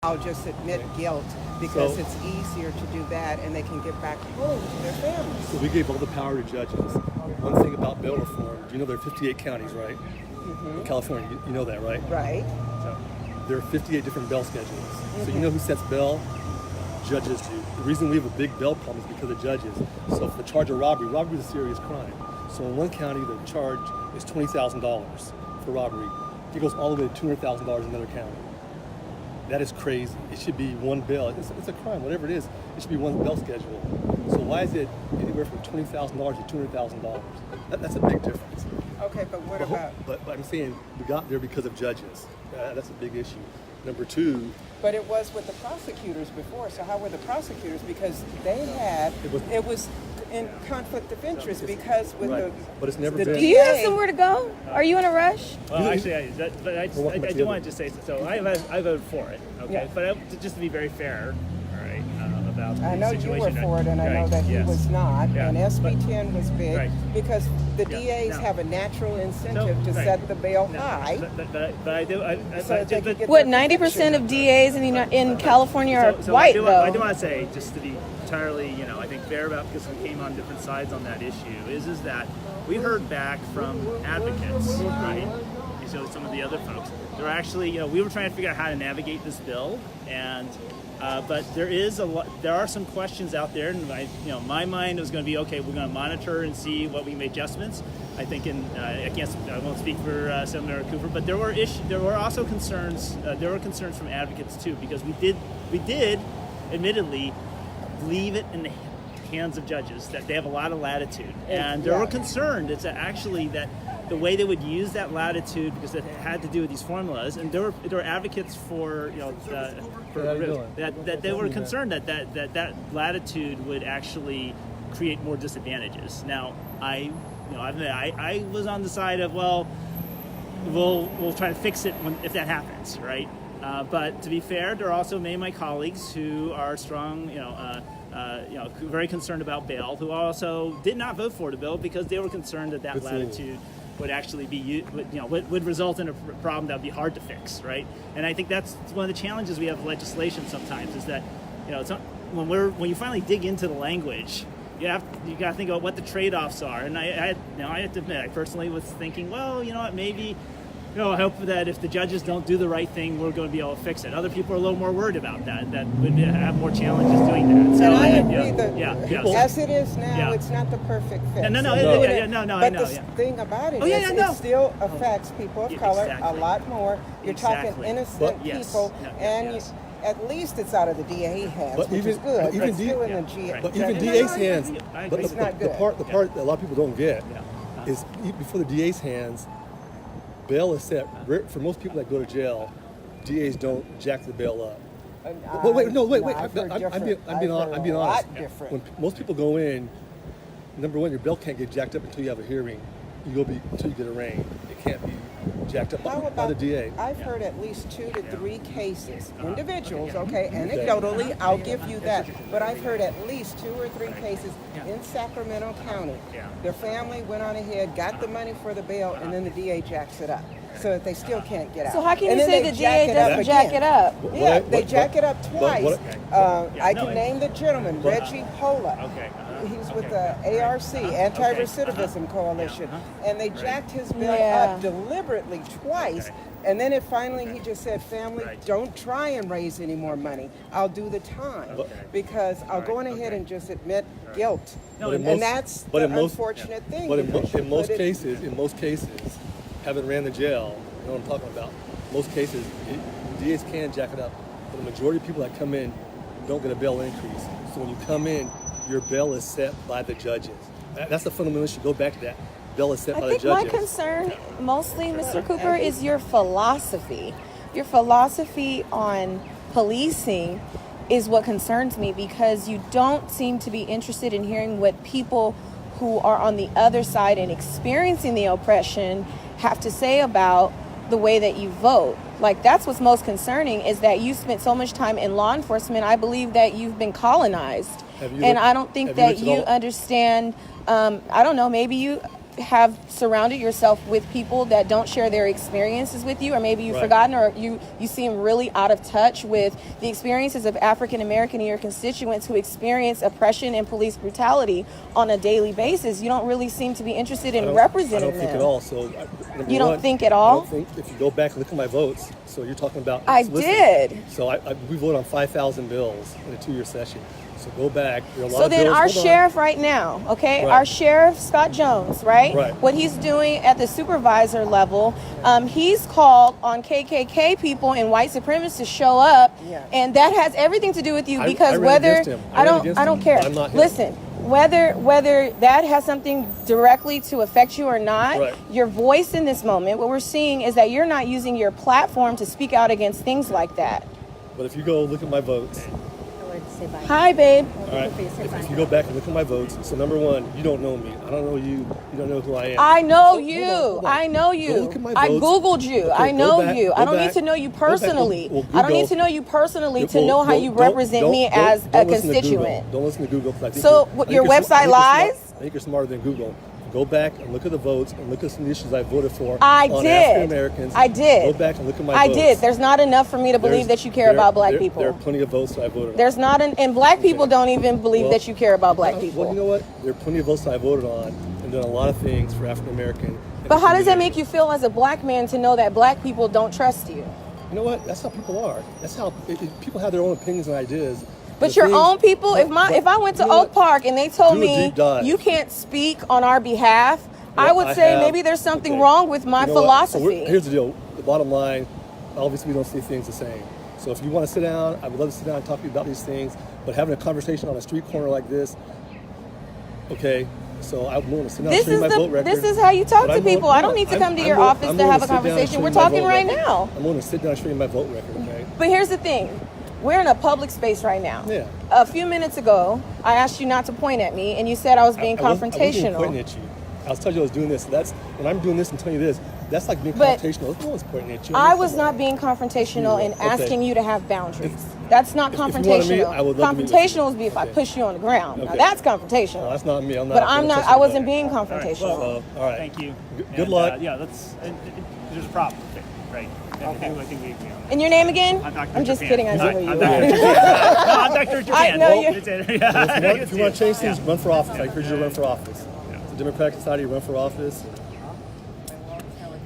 I'll just admit guilt because it's easier to do that and they can get back home to their families. So we gave all the power to judges. One thing about bail reform, you know there are 58 counties, right? In California, you know that, right? Right. So there are 58 different bail schedules. So you know who sets bail? Judges do. The reason we have a big bail problem is because of judges. So for the charge of robbery is a serious crime. So in one county, the charge is $20,000 for robbery. It goes all the way to $200,000 in another county. That is crazy. It should be one bail. It's a crime, whatever it is. It should be one bail schedule. So why is it anywhere from $20,000 to $200,000? That's a big difference. Okay, but what about... But I'm saying we got there because of judges. That's a big issue. Number two... But it was with the prosecutors before. So how were the prosecutors? Because they had... It was in conflict of interest because with But it's never the been... Do you have somewhere to go? Are you in a rush? Well, actually, I do want to just say, so I voted for it, okay? Yeah. But just to be very fair, all right, about the I know situation. you were for it, and I know that he was not. Yeah. And SB 10 was big because the Yeah. DAs No. have a natural incentive to Right. set the bail No, high. But I do. What, 90% of DAs in California are white, though? I do want to say, just to be entirely, I think fair about, because we came on different sides on that issue, is that we heard back from advocates, right? So some of the other folks, they're actually, we were trying to figure out how to navigate this bill, and but there are some questions out there, and my mind was going to be, okay, we're going to monitor and see what we make adjustments. I think I won't speak for Senator Cooper, but there were also concerns. There were concerns from advocates too, because we did, admittedly, leave it in the hands of judges, that they have a lot of latitude, and they were concerned. It's actually that the way they would use that latitude, because it had to do with these formulas, and there were advocates for that they were concerned that latitude would actually create more disadvantages. Now, I was on the side of, well, we'll try to fix it if that happens, right? But to be fair, there are also many of my colleagues who are strong, very concerned about bail, who also did not vote for the bill because they were concerned that latitude would actually be, would result in a problem that would be hard to fix, right? And I think that's one of the challenges we have with legislation sometimes, is that, it's not, when you finally dig into the language, you got to think about what the trade-offs are. And I have to admit, I personally was thinking, well, maybe, I hope that if the judges don't do the right thing, we're going to be able to fix it. Other people are a little more worried about that would have more challenges doing that. So and I agree that as it is now, it's not the perfect fix. No, But the thing about it is it still affects people of color a lot more. You're talking innocent people, and at least it's out of the DA hands, which is good. Even still in the GA. But even DA's hands, but it's not good. the part that a lot of people don't get is before the DA's hands, bail is set. For most people that go to jail, DAs don't jack the bail up. Wait. I'm being honest. When most people go in, number one, your bail can't get jacked up until you have a hearing. Until you get arraigned. It can't be jacked up by the DA. I've heard at least 2 to 3 cases, individuals, okay, anecdotally, I'll give you that, but I've heard at least 2 or 3 cases in Sacramento County. Their family went on ahead, got the money for the bail, and then the DA jacks it up, so that they still can't get out. So how can you say the DA doesn't jack it up? Yeah, they jack it up twice. I can name the gentleman, Reggie Pola. He's with the ARC, Anti-Recidivism Coalition, and they jacked his bill up deliberately twice, and then he just said, family, don't try and raise any more money. I'll do the time, because I'll go on ahead and just admit guilt. And that's the unfortunate thing. But in most cases, having ran the jail, you know what I'm talking about, most cases, DAs can jack it up, but the majority of people that come in don't get a bail increase. So when you come in, your bail is set by the judges. That's the fundamental issue. Go back to that. Bail is set by the judges. I think my concern, mostly, Mr. Cooper, is your philosophy. Your philosophy on policing is what concerns me, because you don't seem to be interested in hearing what people who are on the other side and experiencing the oppression have to say about the way that you vote. Like, that's what's most concerning, is that you spent so much time in law enforcement. I believe that you've been colonized. I don't think that you understand. I don't know, maybe you have surrounded yourself with people that don't share their experiences with you, or maybe you've forgotten, or you seem really out of touch with the experiences of African American and your constituents who experience oppression and police brutality on a daily basis. You don't really seem to be interested in representing them. I don't think at all. So you don't think at all? I don't think, if you go back and look at my votes, so you're talking about... I did. So we voted on 5,000 bills in a 2-year session. So go back. There are a lot So of then bills. our sheriff right now, okay, our sheriff, Scott Jones, right? What he's doing at the supervisor level, he's called on KKK people and white supremacists to show up, and that has everything to do with you, because I don't care. Listen, whether that has something directly to affect you or not, your voice in this moment, what we're seeing is that you're not using your platform to speak out against things like that. But if you go look at my votes... Hi, babe. All right. If you go back and look at my votes, so number one, you don't know me. I don't know you. You don't know who I am. I know so, you. Hold on. I know you. Go look at my I votes. Googled you. Okay, I know you. I don't back, need to know you personally. Well, I don't need to know you personally to know how you represent me as a constituent. Don't listen to Google. So your website lies? I think you're smarter than Google. Go back and look at the votes and look at some issues I voted for. I on did. African Americans. I did. Go back and look at my I votes. did. There's not enough for me to believe that you care about black people. There are plenty of votes that I voted on. There's not and black people don't even believe that you care about black people. Well, you know what? There are plenty of votes that I voted on and done a lot of things for African American. But how does that make you feel as a black man to know that black people don't trust you? You know what? That's how people are. That's how people have their own opinions and ideas. But your own people, if I went to Oak Park and they told me you can't speak on our behalf, I would say maybe there's something wrong with my philosophy. So here's the deal. The bottom line, obviously we don't see things the same. So if you want to sit down, I would love to sit down and talk to you about these things. But having a conversation on a street corner like this, okay, so I'm willing to sit down and show you my vote record. This is how you talk to people. I don't need to come to your office to have a conversation. We're talking right now. I'm willing to sit down and show you my vote record, okay? But here's the thing. We're in a public space right now. Yeah. A few minutes ago, I asked you not to point at me, and you said I was being confrontational. I wasn't pointing at you. I was telling you I was doing this. That's when I'm doing this and telling you this. That's like being confrontational. No one's pointing at you. I was not being confrontational in asking you to have boundaries. That's not confrontational. Confrontational would be if I push you on the ground. Now that's confrontational. No, that's not me. I'm not. But I'm not. I wasn't being confrontational. All right. Thank you. Good luck. Yeah, there's a problem. Right. Okay. I think we agree on that. And your name again? I'm just kidding. I know who you are. I'm Dr. Japan. I know you. If you want to change things, run for office. I encourage you to run for office. The Democratic Society, run for office.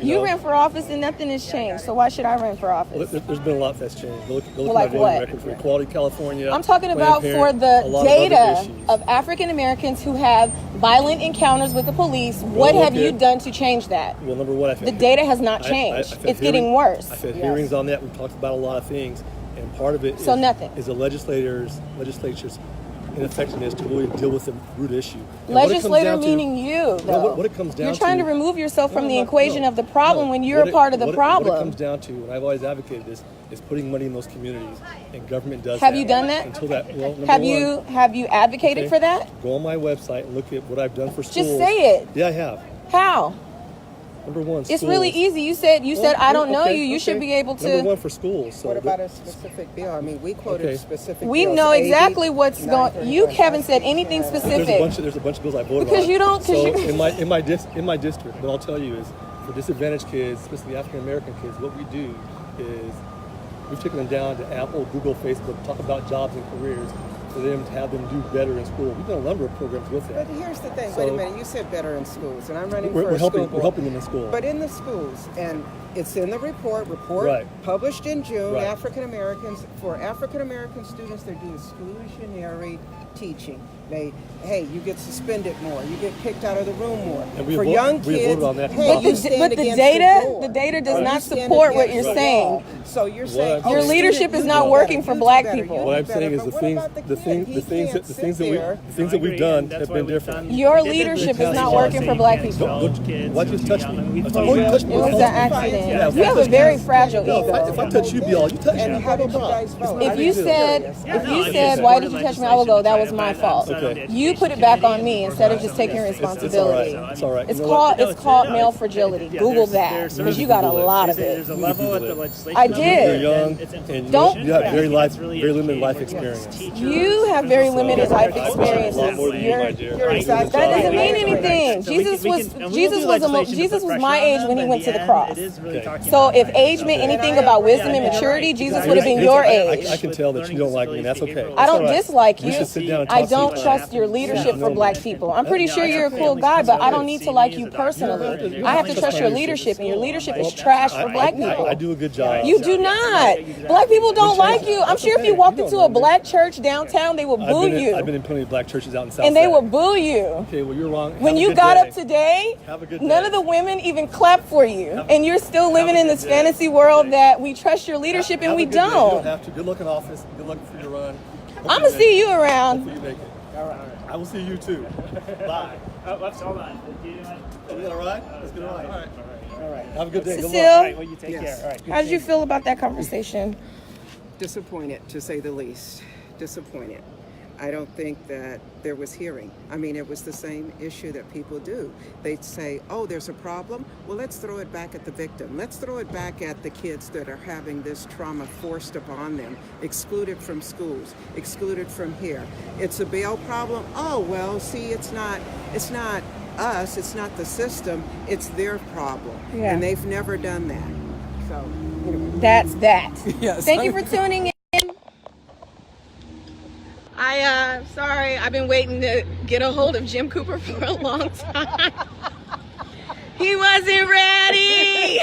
You ran for office and nothing has changed. So why should I run for office? There's been a lot that's changed. Go look at like my voting record for Equality California. I'm talking about for the data of African Americans who have violent encounters with the police. What have you done to change that? Well, number one, the data has not changed. It's getting worse. I've had hearings on that. We've talked about a lot of things, and part of it is the legislature's ineffectiveness to really deal with the root issue. And legislator meaning you, though. What it comes down to... You're trying to remove yourself from the equation of the problem when you're a part of the problem. What it comes down to, and I've always advocated this, is putting money in those communities, and government does Have you done that? Until that, well, have you advocated for that? Go on my website and look at what I've done for schools. Just say it. Yeah, I have. How? Number one, it's really easy. You said I don't know you. You should be able to. Number one for schools. So what about a specific bill? I mean, we quoted specific. We know exactly what's going. You haven't said anything specific. There's a bunch of bills I voted on. Because you don't. So in my district, what I'll tell you is, for disadvantaged kids, especially African American kids, what we do is we've taken them down to Apple, Google, Facebook, talk about jobs and careers, for them to have them do better in school. We've done a number of programs with that. But here's the thing. Wait a minute. You said better in schools, and I'm running for a school board. We're helping them in school. But in the schools, and it's in the report published in June. African American students, they're doing exclusionary teaching. You get suspended more. You get kicked out of the room more. For young kids, but the data does not support what you're saying. So you're saying your leadership is not working for black people. What I'm saying is the things that we've done have been different. Your leadership is not working for black people. Why just touch me? It was an accident. listen, Yeah, you have a very fragile No, ego. if I touch you, Bill, you touch me. And how did you guys vote? If you said, why did you touch me, I will go, that was my fault. Okay. You put it back on me instead of just taking responsibility. It's all right. It's You know what? called male fragility. Google that, because you got a lot of There's it. a level at the legislation. I did. You're young, and Don't- you have very limited life experience. You have very limited life experiences. A lot more than you, my dear. That doesn't mean anything. Jesus was my age when he went to the cross. So if age meant anything about wisdom and maturity, Jesus would have been your age. I can tell that you don't like me, and that's okay. I don't dislike We you. should sit down and I talk don't to trust your leadership for black people. I'm pretty sure you're a cool guy, but I don't need to like you personally. I have to trust your leadership, and your leadership is trash for black people. I do a good job. You do not. Black people don't like you. I'm sure if you walked into a black church downtown, they would boo you. I've been in plenty of black churches out in South And they Side. would boo you. Okay, well, you're wrong. When Have a you good got day. up today, Have a good none day. of the women even clapped for you. And you're still living in this fantasy world that we trust your leadership and Have a we good day. You don't don't. have to. Good luck in office. Good luck for your run. I'm going to see you around. Hopefully you make it. All right. I will see you too. Bye. Hold on. Are we all right? Let's get all right. All right. Have a good day. Good luck. Cecile, Well, you take Yes. care. All right. how did you feel about that conversation? Disappointed, to say the least. Disappointed. I don't think that there was hearing. I mean, it was the same issue that people do. They'd say, oh, there's a problem. Well, let's throw it back at the victim. Let's throw it back at the kids that are having this trauma forced upon them, excluded from schools, excluded from here. It's a bail problem. Oh, well, see, it's not us, it's not the system, it's their problem. Yeah. And they've never done that. So, anyway. That's that. Yes. Thank you for tuning in. Sorry, I've been waiting to get a hold of Jim Cooper for a long time. He wasn't ready.